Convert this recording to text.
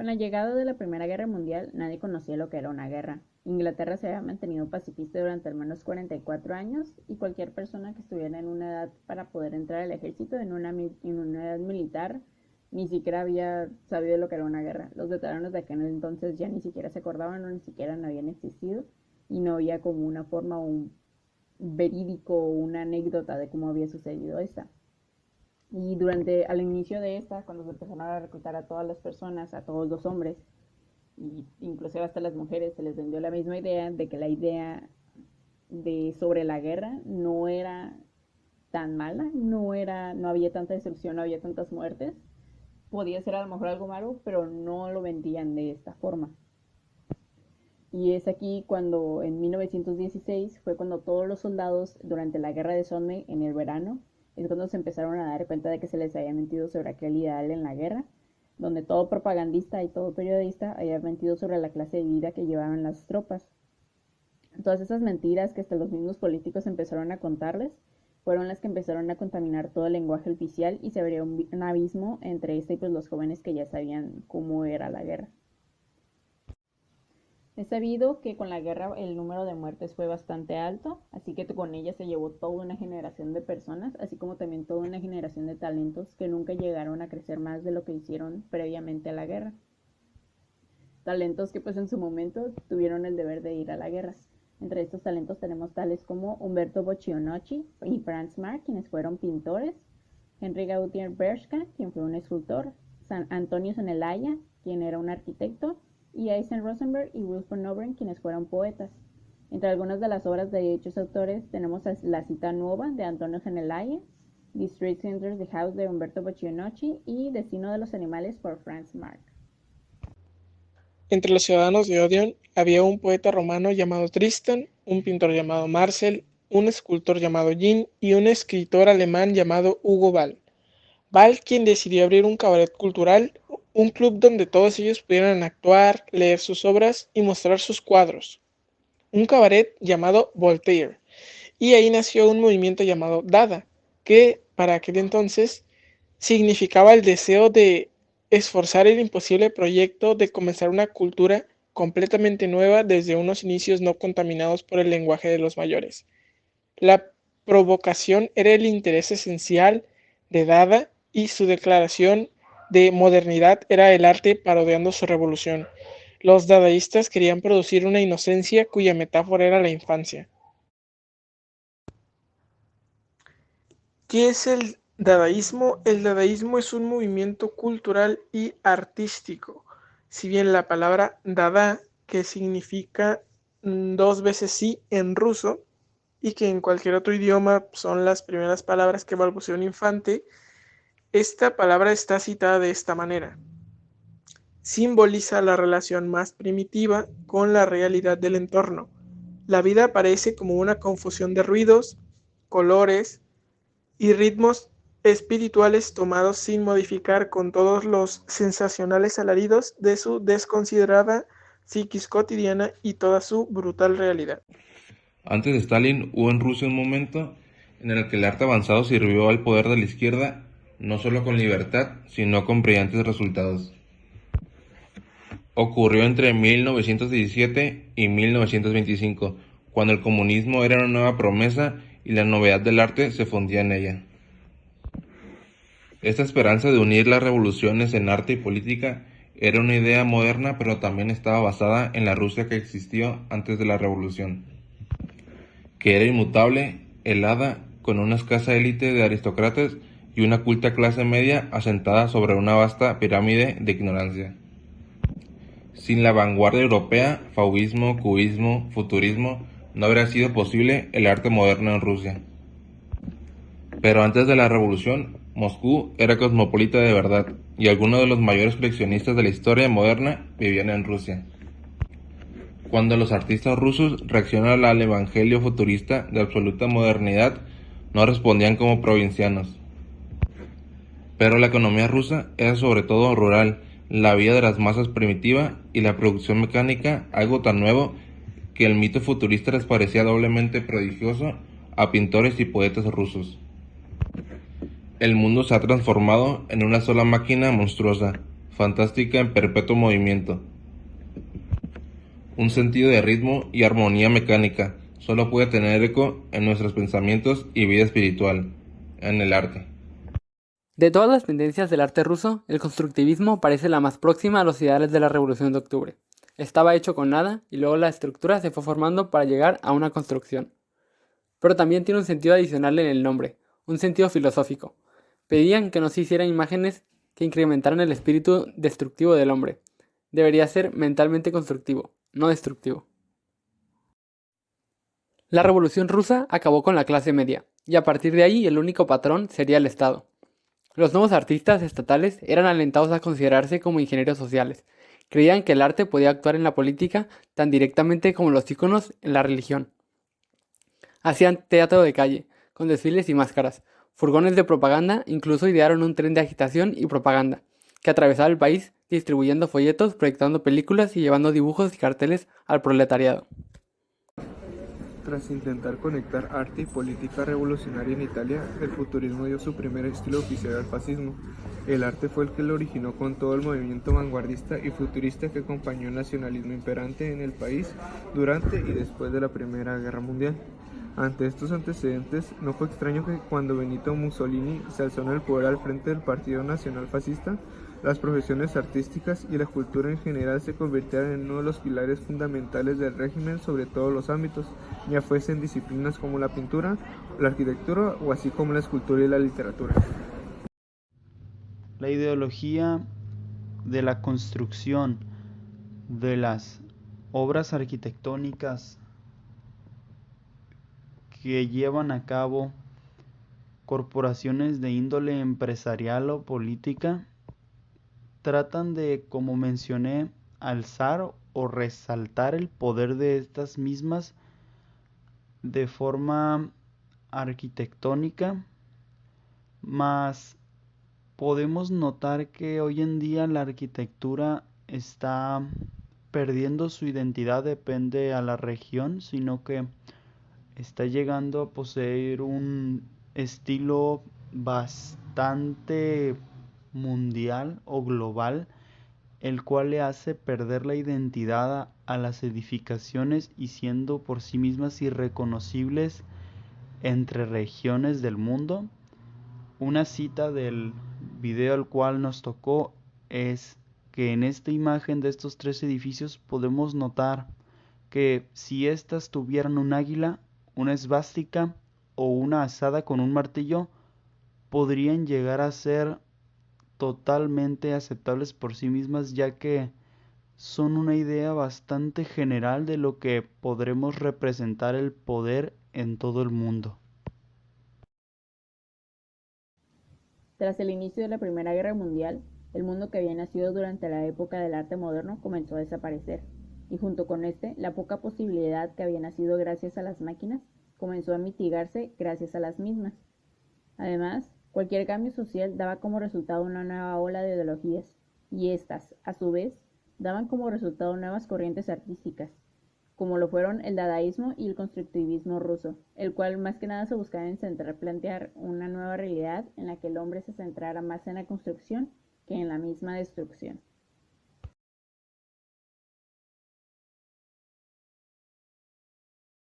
Con la llegada de la Primera Guerra Mundial, nadie conocía lo que era una guerra. Inglaterra se había mantenido pacifista durante al menos 44 años y cualquier persona que estuviera en una edad para poder entrar al ejército en una edad militar ni siquiera había sabido lo que era una guerra. Los veteranos de aquel entonces ya ni siquiera se acordaban o ni siquiera no habían existido y no había como una forma o un verídico o una anécdota de cómo había sucedido esta. Y al inicio de esta, cuando se empezaron a reclutar a todas las personas, a todos los hombres, y inclusive hasta las mujeres, se les vendió la misma idea de que la idea sobre la guerra no era tan mala, no había tanta destrucción, no había tantas muertes. Podía ser a lo mejor algo malo, pero no lo vendían de esta forma. Y es aquí cuando en 1916 fue cuando todos los soldados durante la guerra de Somme en el verano es cuando se empezaron a dar cuenta de que se les había mentido sobre aquel ideal en la guerra, donde todo propagandista y todo periodista había mentido sobre la clase de vida que llevaban las tropas. Todas esas mentiras que hasta los mismos políticos empezaron a contarles fueron las que empezaron a contaminar todo el lenguaje oficial y se abrió un abismo entre este y pues los jóvenes que ya sabían cómo era la guerra. Es sabido que con la guerra el número de muertes fue bastante alto, así que con ella se llevó toda una generación de personas, así como también toda una generación de talentos que nunca llegaron a crecer más de lo que hicieron previamente a la guerra. Talentos que pues en su momento tuvieron el deber de ir a la guerra. Entre estos talentos tenemos tales como Umberto Boccionocci y Franz Marc, quienes fueron pintores, Henry Gautier Bershka, quien fue un escultor, San Antonio Sanelaya, quien era un arquitecto, y Eisen Rosenberg y Wilf von Oben, quienes fueron poetas. Entre algunas de las obras de dichos autores tenemos La cita nueva de Antonio Sanelaya, The Street Enters the House de Umberto Boccionocci y Destino de los animales por Franz Marc. Entre los ciudadanos de Odion había un poeta romano llamado Tristan, un pintor llamado Marcel, un escultor llamado Jean y un escritor alemán llamado Hugo Ball. Ball, quien decidió abrir un cabaret cultural, un club donde todos ellos pudieran actuar, leer sus obras y mostrar sus cuadros. Un cabaret llamado Voltaire. Y ahí nació un movimiento llamado Dada, que para aquel entonces significaba el deseo de esforzar el imposible proyecto de comenzar una cultura completamente nueva desde unos inicios no contaminados por el lenguaje de los mayores. La provocación era el interés esencial de Dada y su declaración de modernidad era el arte parodiando su revolución. Los dadaístas querían producir una inocencia cuya metáfora era la infancia. ¿Qué es el dadaísmo? El dadaísmo es un movimiento cultural y artístico. Si bien la palabra dada, que significa dos veces sí en ruso, y que en cualquier otro idioma son las primeras palabras que balbucea un infante, esta palabra está citada de esta manera. Simboliza la relación más primitiva con la realidad del entorno. La vida aparece como una confusión de ruidos, colores y ritmos espirituales tomados sin modificar con todos los sensacionales alaridos de su desconsiderada psiquis cotidiana y toda su brutal realidad. Antes de Stalin hubo en Rusia un momento en el que el arte avanzado sirvió al poder de la izquierda no solo con libertad, sino con brillantes resultados. Ocurrió entre 1917 y 1925, cuando el comunismo era una nueva promesa y la novedad del arte se fundía en ella. Esta esperanza de unir las revoluciones en arte y política era una idea moderna, pero también estaba basada en la Rusia que existió antes de la revolución, que era inmutable, helada, con una escasa élite de aristócratas y una culta clase media asentada sobre una vasta pirámide de ignorancia. Sin la vanguardia europea, fauvismo, cubismo, futurismo, no habría sido posible el arte moderno en Rusia. Pero antes de la revolución, Moscú era cosmopolita de verdad, y algunos de los mayores coleccionistas de la historia moderna vivían en Rusia. Cuando los artistas rusos reaccionaron al evangelio futurista de absoluta modernidad, no respondían como provincianos. Pero la economía rusa era sobre todo rural, la vida de las masas primitiva y la producción mecánica algo tan nuevo que el mito futurista les parecía doblemente prodigioso a pintores y poetas rusos. El mundo se ha transformado en una sola máquina monstruosa, fantástica en perpetuo movimiento. Un sentido de ritmo y armonía mecánica solo puede tener eco en nuestros pensamientos y vida espiritual, en el arte. De todas las tendencias del arte ruso, el constructivismo parece la más próxima a los ideales de la Revolución de Octubre. Estaba hecho con nada y luego la estructura se fue formando para llegar a una construcción. Pero también tiene un sentido adicional en el nombre, un sentido filosófico. Pedían que no se hicieran imágenes que incrementaran el espíritu destructivo del hombre. Debería ser mentalmente constructivo, no destructivo. La Revolución rusa acabó con la clase media, y a partir de ahí el único patrón sería el Estado. Los nuevos artistas estatales eran alentados a considerarse como ingenieros sociales. Creían que el arte podía actuar en la política tan directamente como los íconos en la religión. Hacían teatro de calle, con desfiles y máscaras, furgones de propaganda, incluso idearon un tren de agitación y propaganda, que atravesaba el país distribuyendo folletos, proyectando películas y llevando dibujos y carteles al proletariado. Tras intentar conectar arte y política revolucionaria en Italia, el futurismo dio su primer estilo oficial al fascismo. El arte fue el que lo originó con todo el movimiento vanguardista y futurista que acompañó el nacionalismo imperante en el país durante y después de la Primera Guerra Mundial. Ante estos antecedentes, no fue extraño que cuando Benito Mussolini se alzó en el poder al frente del Partido Nacional Fascista, las profesiones artísticas y la cultura en general se convirtieran en uno de los pilares fundamentales del régimen sobre todos los ámbitos, ya fuesen disciplinas como la pintura, la arquitectura o así como la escultura y la literatura. La ideología de la construcción de las obras arquitectónicas que llevan a cabo corporaciones de índole empresarial o política tratan de, como mencioné, alzar o resaltar el poder de estas mismas de forma arquitectónica, mas podemos notar que hoy en día la arquitectura está perdiendo su identidad, depende a la región, sino que está llegando a poseer un estilo bastante mundial o global, el cual le hace perder la identidad a las edificaciones y siendo por sí mismas irreconocibles entre regiones del mundo. Una cita del video al cual nos tocó es que en esta imagen de estos tres edificios podemos notar que si éstas tuvieran un águila, una esvástica o una asada con un martillo, podrían llegar a ser totalmente aceptables por sí mismas, ya que son una idea bastante general de lo que podremos representar el poder en todo el mundo. Tras el inicio de la Primera Guerra Mundial, el mundo que había nacido durante la época del arte moderno comenzó a desaparecer, y junto con este, la poca posibilidad que había nacido gracias a las máquinas comenzó a mitigarse gracias a las mismas. Además, cualquier cambio social daba como resultado una nueva ola de ideologías, y estas, a su vez, daban como resultado nuevas corrientes artísticas, como lo fueron el dadaísmo y el constructivismo ruso, el cual más que nada se buscaba intentar plantear una nueva realidad en la que el hombre se centrara más en la construcción que en la misma destrucción.